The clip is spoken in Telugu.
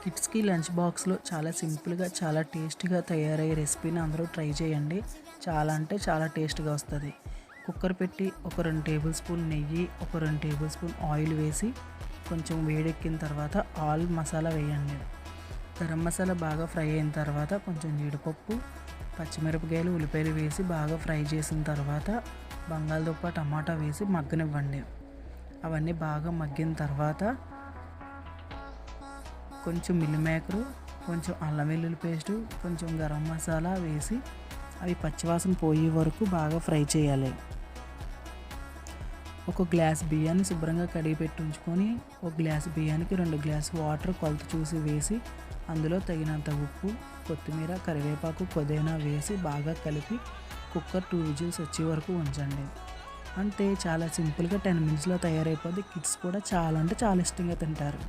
కిడ్స్కి లంచ్ బాక్స్లో చాలా సింపుల్గా చాలా టేస్టీగా తయారయ్యే రెసిపీని అందరూ ట్రై చేయండి. చాలా అంటే చాలా టేస్ట్గా వస్తుంది. కుక్కర్ పెట్టి ఒక 2 టేబుల్ స్పూన్ నెయ్యి, ఒక 2 టేబుల్ స్పూన్ ఆయిల్ వేసి కొంచెం వేడెక్కిన తర్వాత ఆల్ మసాలా వేయండి. గరం మసాలా బాగా ఫ్రై అయిన తర్వాత కొంచెం జీడిపప్పు, పచ్చిమిరపకాయలు, ఉల్లిపాయలు వేసి బాగా ఫ్రై చేసిన తర్వాత బంగాళదుంప, టమాటా వేసి మగ్గనివ్వండి. అవన్నీ బాగా మగ్గిన తర్వాత కొంచెం మిల్ మేకరు, కొంచెం అల్లం వెల్లుల్లి పేస్టు, కొంచెం గరం మసాలా వేసి అవి పచ్చివాసన పోయే వరకు బాగా ఫ్రై చేయాలి. ఒక గ్లాస్ బియ్యాన్ని శుభ్రంగా కడిగి పెట్టి ఉంచుకొని ఒక గ్లాస్ బియ్యానికి 2 గ్లాసు వాటర్ కొలత చూసి వేసి అందులో తగినంత ఉప్పు, కొత్తిమీర, కరివేపాకు, పుదీనా వేసి బాగా కలిపి కుక్కర్ 2 విజిల్స్ వచ్చే వరకు ఉంచండి. అంతే, చాలా సింపుల్గా 10 మినిట్స్లో తయారైపోద్ది. కిడ్స్ కూడా చాలా అంటే చాలా ఇష్టంగా తింటారు.